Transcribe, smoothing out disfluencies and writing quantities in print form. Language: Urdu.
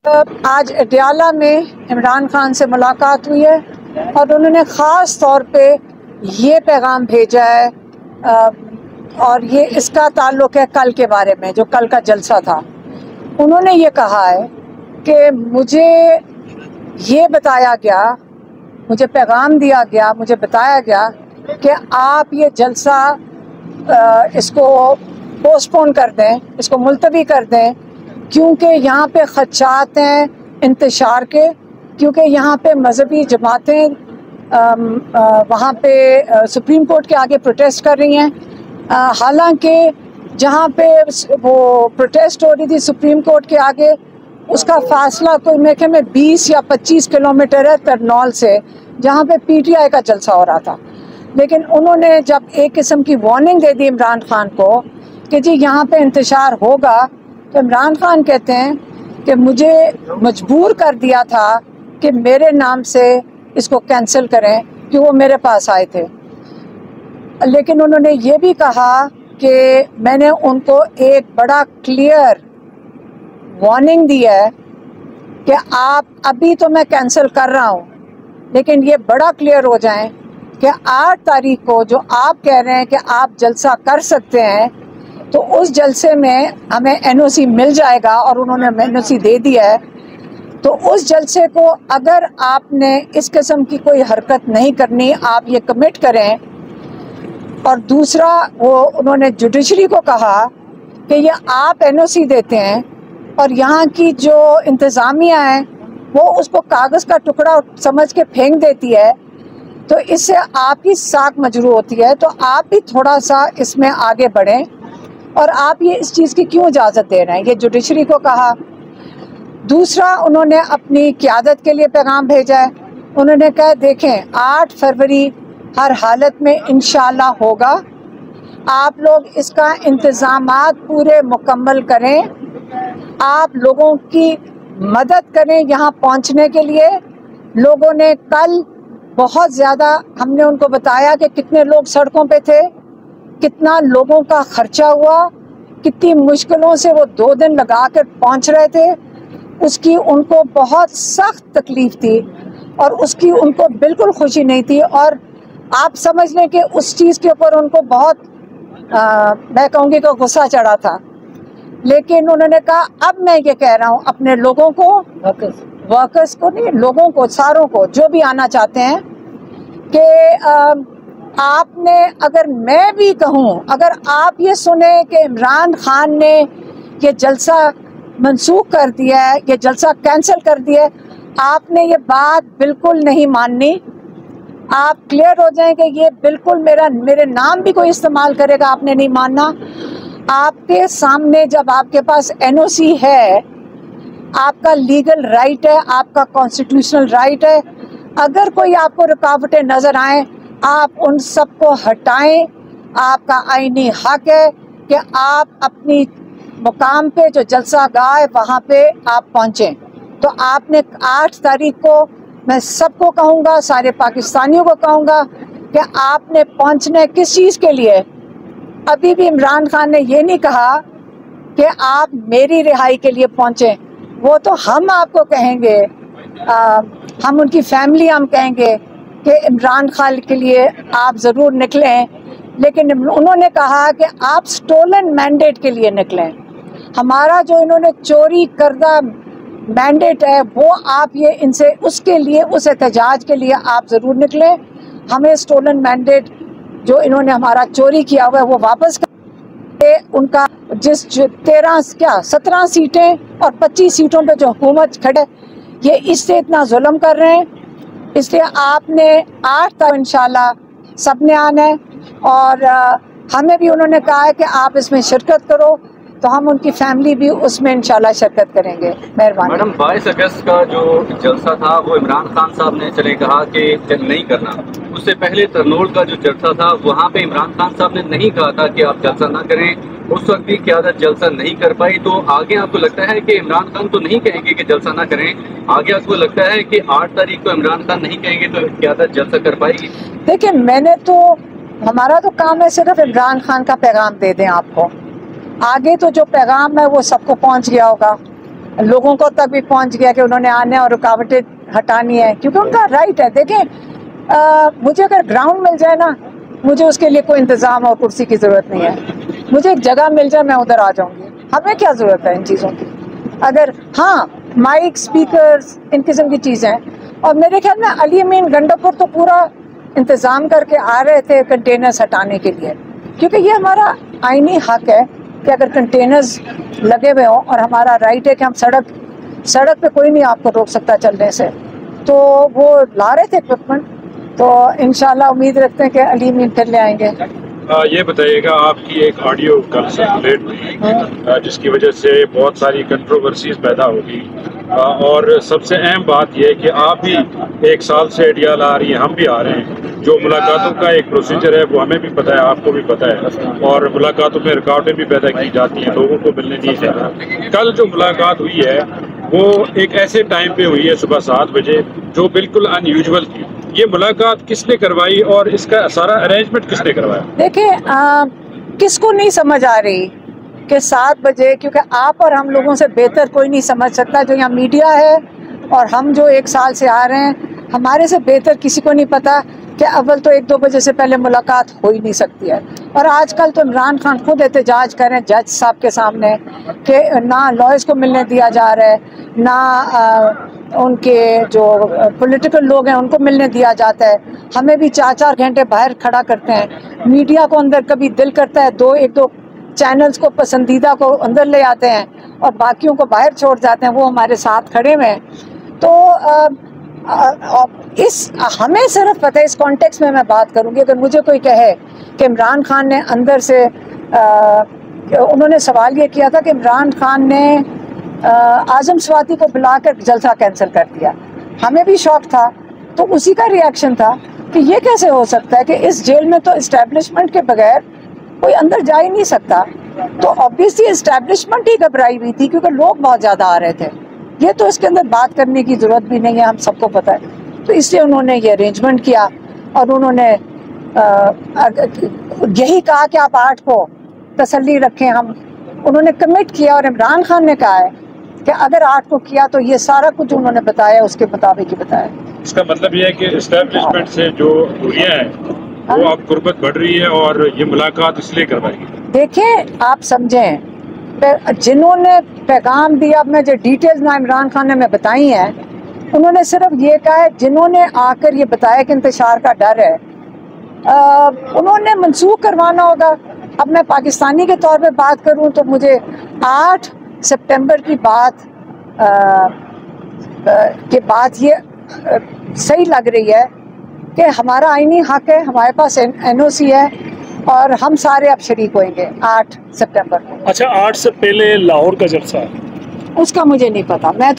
آج اڈیالہ میں عمران خان سے ملاقات ہوئی ہے اور انہوں نے خاص طور پہ یہ پیغام بھیجا ہے اور یہ اس کا تعلق ہے کل کے بارے میں، جو کل کا جلسہ تھا۔ انہوں نے یہ کہا ہے کہ مجھے یہ بتایا گیا، مجھے پیغام دیا گیا، مجھے بتایا گیا کہ آپ یہ جلسہ اس کو پوسٹ پون کر دیں، اس کو ملتوی کر دیں، کیونکہ یہاں پہ خدشات ہیں انتشار کے، کیونکہ یہاں پہ مذہبی جماعتیں وہاں پہ سپریم کورٹ کے آگے پروٹیسٹ کر رہی ہیں۔ حالانکہ جہاں پہ وہ پروٹیسٹ ہو رہی تھی سپریم کورٹ کے آگے، اس کا فاصلہ کوئی میرے خیال میں 20 یا 25 کلومیٹر ہے ترنول سے، جہاں پہ پی ٹی آئی کا جلسہ ہو رہا تھا۔ لیکن انہوں نے جب ایک قسم کی وارننگ دے دی عمران خان کو کہ جی یہاں پہ انتشار ہوگا، تو عمران خان کہتے ہیں کہ مجھے مجبور کر دیا تھا کہ میرے نام سے اس کو کینسل کریں، کہ وہ میرے پاس آئے تھے۔ لیکن انہوں نے یہ بھی کہا کہ میں نے ان کو ایک بڑا کلیئر وارننگ دی ہے کہ آپ ابھی تو میں کینسل کر رہا ہوں، لیکن یہ بڑا کلیئر ہو جائیں کہ 8 تاریخ کو جو آپ کہہ رہے ہیں کہ آپ جلسہ کر سکتے ہیں، تو اس جلسے میں ہمیں این او سی مل جائے گا، اور انہوں نے این او سی دے دیا ہے۔ تو اس جلسے کو اگر آپ نے اس قسم کی کوئی حرکت نہیں کرنی، آپ یہ کمٹ کریں۔ اور دوسرا وہ انہوں نے جوڈیشری کو کہا کہ یہ آپ این او سی دیتے ہیں اور یہاں کی جو انتظامیہ ہے وہ اس کو کاغذ کا ٹکڑا سمجھ کے پھینک دیتی ہے، تو اس سے آپ کی ساکھ مجروح ہوتی ہے۔ تو آپ بھی تھوڑا سا اس میں آگے بڑھیں، اور آپ یہ اس چیز کی کیوں اجازت دے رہے ہیں، یہ جوڈیشری کو کہا۔ دوسرا انہوں نے اپنی قیادت کے لیے پیغام بھیجا ہے۔ انہوں نے کہا دیکھیں 8 فروری ہر حالت میں انشاءاللہ ہوگا، آپ لوگ اس کا انتظامات پورے مکمل کریں، آپ لوگوں کی مدد کریں یہاں پہنچنے کے لیے۔ لوگوں نے کل بہت زیادہ، ہم نے ان کو بتایا کہ کتنے لوگ سڑکوں پہ تھے، کتنا لوگوں کا خرچہ ہوا، کتنی مشکلوں سے وہ 2 دن لگا کر پہنچ رہے تھے، اس کی ان کو بہت سخت تکلیف تھی اور اس کی ان کو بالکل خوشی نہیں تھی، اور آپ سمجھ لیں کہ اس چیز کے اوپر ان کو بہت میں کہوں گی کہ غصہ چڑھا تھا۔ لیکن انہوں نے کہا اب میں یہ کہہ رہا ہوں اپنے لوگوں کو، ورکرز کو نہیں، لوگوں کو، ساروں کو جو بھی آنا چاہتے ہیں، کہ آپ نے، اگر میں بھی کہوں، اگر آپ یہ سنیں کہ عمران خان نے یہ جلسہ منسوخ کر دیا ہے، یہ جلسہ کینسل کر دیا ہے، آپ نے یہ بات بالکل نہیں ماننی۔ آپ کلیئر ہو جائیں کہ یہ بالکل میرے نام بھی کوئی استعمال کرے گا، آپ نے نہیں ماننا۔ آپ کے سامنے جب آپ کے پاس این او سی ہے، آپ کا لیگل رائٹ ہے، آپ کا کانسٹیٹیوشنل رائٹ ہے، اگر کوئی آپ کو رکاوٹیں نظر آئیں آپ ان سب کو ہٹائیں۔ آپ کا آئینی حق ہے کہ آپ اپنی مقام پہ جو جلسہ گاہ ہے وہاں پہ آپ پہنچیں۔ تو آپ نے 8 تاریخ کو، میں سب کو کہوں گا، سارے پاکستانیوں کو کہوں گا کہ آپ نے پہنچنا ہے کس چیز کے لیے۔ ابھی بھی عمران خان نے یہ نہیں کہا کہ آپ میری رہائی کے لیے پہنچیں، وہ تو ہم آپ کو کہیں گے، ہم ان کی فیملی ہم کہیں گے کہ عمران خان کے لیے آپ ضرور نکلیں، لیکن انہوں نے کہا کہ آپ سٹولن مینڈیٹ کے لیے نکلیں۔ ہمارا جو انہوں نے چوری کردہ مینڈیٹ ہے وہ آپ یہ ان سے اس کے لیے، اس احتجاج کے لیے آپ ضرور نکلیں۔ ہمیں سٹولن مینڈیٹ جو انہوں نے ہمارا چوری کیا ہوا ہے وہ واپس کریں۔ ان کا جس 17 سیٹیں اور 25 سیٹوں پہ جو حکومت کھڑے، یہ اس سے اتنا ظلم کر رہے ہیں، اس لیے آپ نے 8 تک انشاءاللہ سب نے آنا ہے، اور ہمیں بھی انہوں نے کہا ہے کہ آپ اس میں شرکت کرو، تو ہم ان کی فیملی بھی اس میں انشاءاللہ شرکت کریں گے۔ مہربانی۔ میڈم 22 اگست کا جو جلسہ تھا وہ عمران خان صاحب نے چلے کہا کہ نہیں کرنا، اس سے پہلے ترنول کا جو جلسہ تھا وہاں پہ عمران خان صاحب نے نہیں کہا تھا کہ آپ جلسہ نہ کریں، اس وقت بھی قیادت جلسہ نہیں کر پائی۔ تو آگے آپ کو لگتا ہے کہ عمران خان تو نہیں کہیں گے کہ جلسہ نہ کریں، آگے آپ کو لگتا ہے کہ 8 تاریخ کو عمران خان نہیں کہیں گے تو قیادت جلسہ کر پائے گی؟ دیکھیں، ہمارا تو کام ہے صرف عمران خان کا پیغام دے دیں آپ کو، آگے تو جو پیغام ہے وہ سب کو پہنچ گیا ہوگا۔ لوگوں کو تک بھی پہنچ گیا کہ انہوں نے آنے اور رکاوٹیں ہٹانی ہے، کیونکہ ان کا رائٹ ہے. دیکھیں مجھے اگر گراؤنڈ مل جائے نا، مجھے اس کے لیے کوئی انتظام اور کرسی کی ضرورت نہیں ہے. مجھے ایک جگہ مل جائے میں ادھر آ جاؤں گی. ہمیں کیا ضرورت ہے ان چیزوں کی؟ اگر ہاں مائک اسپیکرز ان قسم کی چیزیں. اور میرے خیال میں علی امین گنڈاپور تو پورا انتظام کر کے آ رہے تھے کنٹینرز ہٹانے کے لیے، کیونکہ یہ ہمارا آئینی حق ہے کہ اگر کنٹینرز لگے ہوئے ہوں اور ہمارا رائٹ ہے کہ ہم سڑک پہ کوئی نہیں آپ کو روک سکتا چلنے سے، تو وہ لا رہے تھے اکوپمنٹ. تو انشاءاللہ امید رکھتے ہیں کہ علی امین پھر لے آئیں گے. یہ بتائیے گا، آپ کی ایک آڈیو کل سرکولیٹ ہوئی جس کی وجہ سے بہت ساری کنٹروورسیز پیدا ہوگی، اور سب سے اہم بات یہ ہے کہ آپ بھی 1 سال سے اڈیال آ رہی ہیں، ہم بھی آ رہے ہیں. جو ملاقاتوں کا ایک پروسیجر ہے وہ ہمیں بھی پتہ ہے، آپ کو بھی پتہ ہے، اور ملاقاتوں میں رکاوٹیں بھی پیدا کی جاتی ہیں، لوگوں کو ملنے نہیں دینا. کل جو ملاقات ہوئی ہے وہ ایک ایسے ٹائم پہ ہوئی ہے صبح 7 بجے جو بالکل ان یوزول تھی. یہ ملاقات کس نے کروائی اور اس کا سارا ارینجمنٹ کس نے کروایا؟ دیکھیں کس کو نہیں سمجھ آ رہی کہ 7 بجے، کیونکہ آپ اور ہم لوگوں سے بہتر کوئی نہیں سمجھ سکتا. جو یہاں میڈیا ہے اور ہم جو 1 سال سے آ رہے ہیں، ہمارے سے بہتر کسی کو نہیں پتا کہ اول تو 1-2 بجے سے پہلے ملاقات ہو ہی نہیں سکتی ہے. اور آج کل تو عمران خان خود احتجاج کریں جج صاحب کے سامنے کہ نہ لائرز کو ملنے دیا جا رہا ہے، نہ ان کے جو پولیٹیکل لوگ ہیں ان کو ملنے دیا جاتا ہے. ہمیں بھی 4-4 گھنٹے باہر کھڑا کرتے ہیں. میڈیا کو اندر کبھی دل کرتا ہے 1-2 چینلز کو پسندیدہ کو اندر لے آتے ہیں اور باقیوں کو باہر چھوڑ جاتے ہیں. وہ ہمارے ساتھ کھڑے ہوئے ہیں. تو ہمیں صرف پتہ ہے، اس کانٹیکس میں بات کروں گی. اگر مجھے کوئی کہے کہ عمران خان نے اندر سے انہوں نے سوال یہ کیا تھا کہ عمران خان نے اعظم سواتی کو بلا کر جلسہ کینسل کر دیا، ہمیں بھی شوق تھا. تو اسی کا ری ایکشن تھا کہ یہ کیسے ہو سکتا ہے کہ اس جیل میں تو اسٹیبلشمنٹ کے بغیر کوئی اندر جا ہی نہیں سکتا. تو obviously اسٹیبلشمنٹ ہی گھبرائی ہوئی تھی کیونکہ لوگ بہت زیادہ آ رہے تھے. یہ تو اس کے اندر بات کرنے کی ضرورت بھی نہیں ہے، ہم سب کو پتہ ہے. تو اس لیے انہوں نے یہ ارینجمنٹ کیا اور انہوں نے یہی کہا کہ آپ 8 کو تسلی رکھیں. انہوں نے کمٹ کیا اور عمران خان نے کہا ہے کہ اگر 8 کو کیا تو یہ سارا کچھ انہوں نے بتایا اس کے مطابق ہی بتایا. اس کا مطلب یہ ہے کہ اسٹیبلشمنٹ سے جو دوریاں ہیں وہ اب قربت بڑھ رہی ہے اور یہ ملاقات اس لیے کروائی گئی. دیکھیں آپ سمجھیں، جنہوں نے پیغام دیا، اب میں جو ڈیٹیلز میں عمران خان نے بتائی ہیں، انہوں نے صرف یہ کہا ہے جنہوں نے آ کر یہ بتایا کہ انتشار کا ڈر ہے انہوں نے منسوخ کروانا ہوگا. اب میں پاکستانی کے طور پہ بات کروں تو مجھے 8 سپٹمبر کی بات یہ صحیح لگ رہی ہے کہ ہمارا آئینی حق ہے، ہمارے پاس NOC ہے اور ہم سارے اب شریک ہوئیں گے 8 سپٹمبر کو. اچھا 8 سے پہلے لاہور کا جلسہ ہے؟ اس کا مجھے نہیں پتا. میں